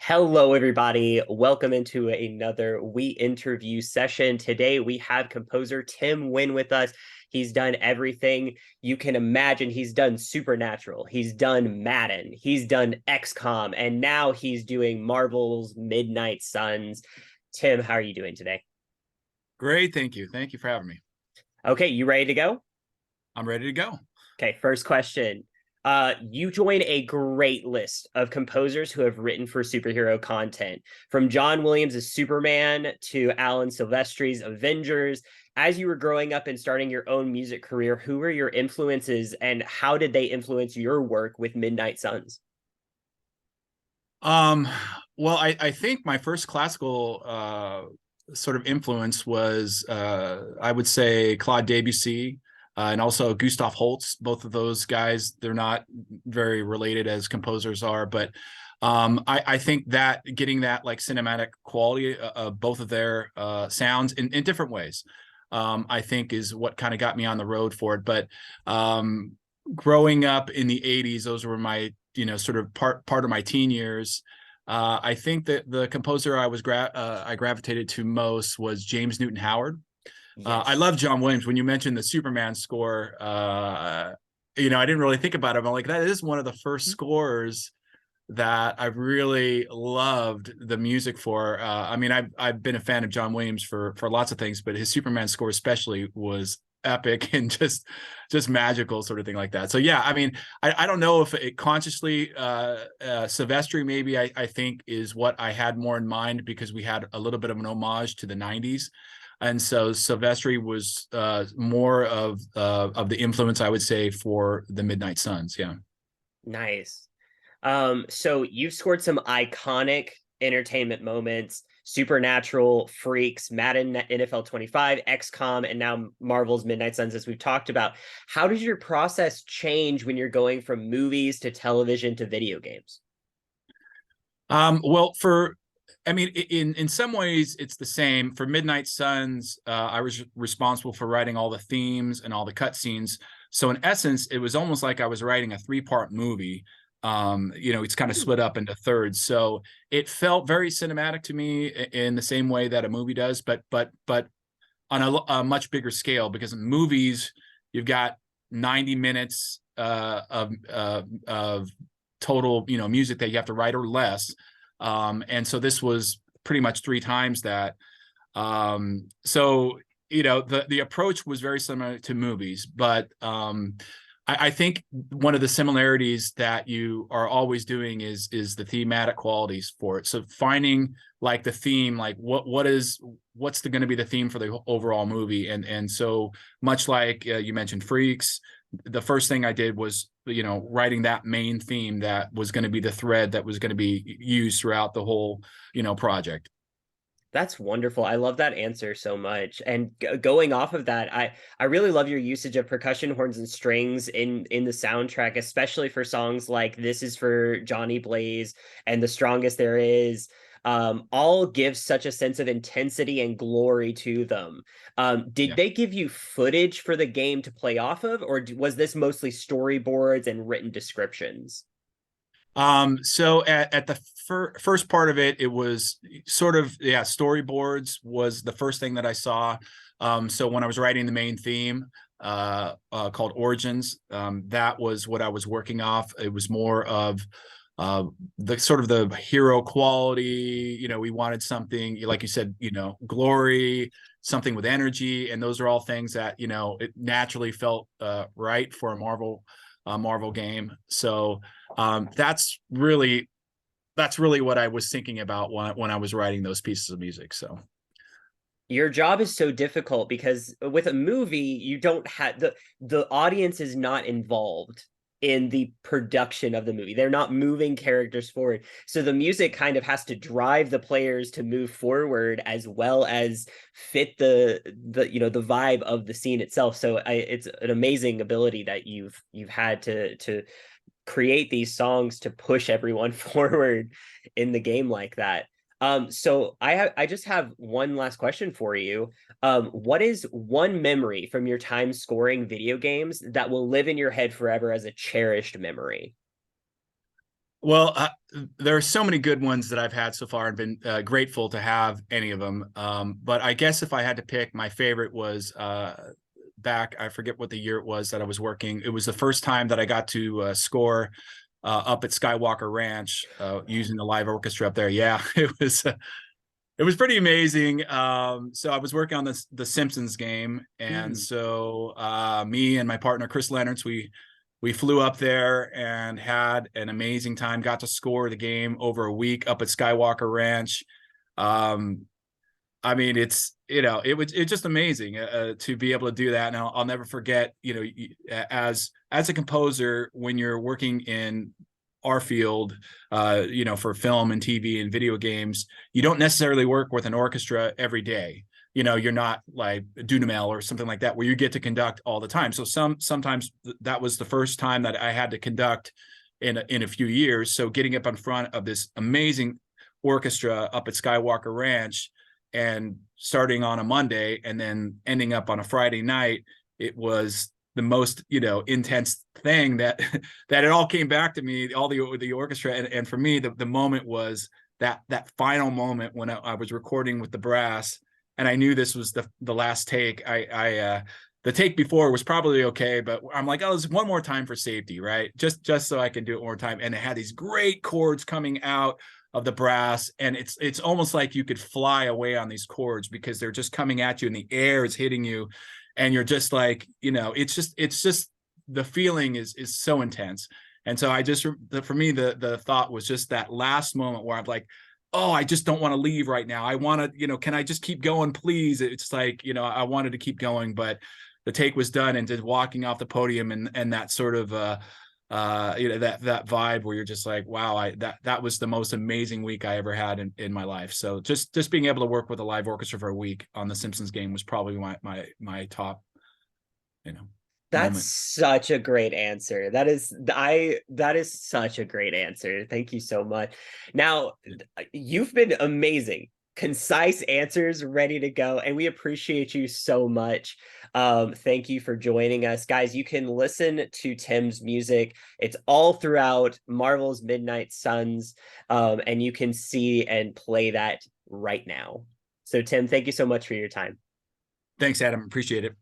Hello, everybody. Welcome into another We Interview session. Today, we have composer Tim Wynn with us. He's done everything you can imagine. He's done Supernatural. He's done Madden. He's done XCOM. And now he's doing Marvel's Midnight Suns. Tim, how are you doing today? Great, thank you. Thank you for having me. Okay, you ready to go? I'm ready to go. Okay, first question. You join a great list of composers who have written for superhero content, from John Williams' Superman to Alan Silvestri's Avengers. As you were growing up and starting your own music career, who were your influences and how did they influence your work with Midnight Suns? Um, well, I think my first classical sort of influence was I would say Claude Debussy and also Gustav Holst. Both of those guys, they're not very related as composers are, but I think that getting that like cinematic quality of both of their sounds in different ways, I think is what kind of got me on the road for it. But growing up in the 80s, those were my sort of part of my teen years. I think that the composer I gravitated to most was James Newton Howard. I Yes. love John Williams. When you mentioned the Superman score, I didn't really think about it. I'm like, that is one of the first scores that I've really loved the music for. I mean, I've been a fan of John Williams for lots of things, but his Superman score especially was epic and just magical, sort of thing like that. So yeah, I mean, I don't know if it consciously Silvestri maybe I think is what I had more in mind, because we had a little bit of an homage to the 90s. And so Silvestri was more of the influence, I would say, for the Midnight Suns. Yeah. Nice. So you've scored some iconic entertainment moments, Supernatural, Freaks, Madden NFL 25, XCOM, and now Marvel's Midnight Suns, as we've talked about. How does your process change when you're going from movies to television to video games? Well, I mean, in some ways, it's the same. For Midnight Suns, I was responsible for writing all the themes and all the cutscenes. So in essence, it was almost like I was writing a three-part movie. It's kind of split up into thirds. So it felt very cinematic to me in the same way that a movie does, but on a much bigger scale, because in movies, you've got 90 minutes of total, music that you have to write or less. And so this was pretty much three times that. So the approach was very similar to movies, but I think one of the similarities that you are always doing is the thematic qualities for it. So finding like the theme, like what's going to be the theme for the overall movie, and so much like you mentioned Freaks, the first thing I did was writing that main theme that was going to be the thread that was going to be used throughout the whole project. That's wonderful. I love that answer so much. And going off of that, I really love your usage of percussion, horns, and strings in the soundtrack, especially for songs like "This Is for Johnny Blaze" and "The Strongest There Is." All give such a sense of intensity and glory to them. Did Yeah. they give you footage for the game to play off of, or was this mostly storyboards and written descriptions? So at the first part of it, it was sort of, yeah, storyboards was the first thing that I saw. So when I was writing the main theme, called Origins, that was what I was working off. It was more of the sort of the hero quality. We wanted something, like you said, glory, something with energy, and those are all things that it naturally felt right for a Marvel game. So that's really what I was thinking about when I was writing those pieces of music. So Your job is so difficult because with a movie, you don't have the audience is not involved in the production of the movie. They're not moving characters forward. So the music kind of has to drive the players to move forward as well as fit the vibe of the scene itself. So it's an amazing ability that you've had to create these songs to push everyone forward in the game like that. So I just have one last question for you. What is one memory from your time scoring video games that will live in your head forever as a cherished memory? Well, there are so many good ones that I've had so far and been grateful to have any of them. But I guess if I had to pick, my favorite was back, I forget what the year it was that I was working. It was the first time that I got to score up at Skywalker Ranch using the live orchestra up there. Yeah, it was pretty amazing. So I was working on the Simpsons game, and Mm. so me and my partner Chris Leonards, we flew up there and had an amazing time. Got to score the game over a week up at Skywalker Ranch. Um, I mean, it's just amazing to be able to do that. And I'll never forget, as a composer, when you're working in our field, for film and TV and video games, you don't necessarily work with an orchestra every day. You're not like Dunamel or something like that where you get to conduct all the time. So sometimes that was the first time that I had to conduct in a few years. So getting up in front of this amazing orchestra up at Skywalker Ranch and starting on a Monday and then ending up on a Friday night, it was the most intense thing that that it all came back to me, all the orchestra, and for me the moment was that final moment when I was recording with the brass, and I knew this was the last take. I the take before was probably okay, but I'm like, oh, there's one more time for safety, right? Just so I can do it one more time. And it had these great chords coming out of the brass, and it's almost like you could fly away on these chords because they're just coming at you and the air is hitting you, and you're just like, it's just the feeling is so intense. And so for me the thought was just that last moment where I'm like, oh, I just don't want to leave right now. I want to, can I just keep going, please? It's like, I wanted to keep going, but the take was done, and just walking off the podium and that sort of that vibe where you're just like, wow, that was the most amazing week I ever had in my life. So just being able to work with a live orchestra for a week on the Simpsons game was probably my top, That's moment. such a great answer. That is such a great answer. Thank you so much. Now, you've been amazing. Concise answers ready to go, and we appreciate you so much. Thank you for joining us. Guys, you can listen to Tim's music. It's all throughout Marvel's Midnight Suns. And you can see and play that right now. So Tim, thank you so much for your time. Thanks, Adam. Appreciate it.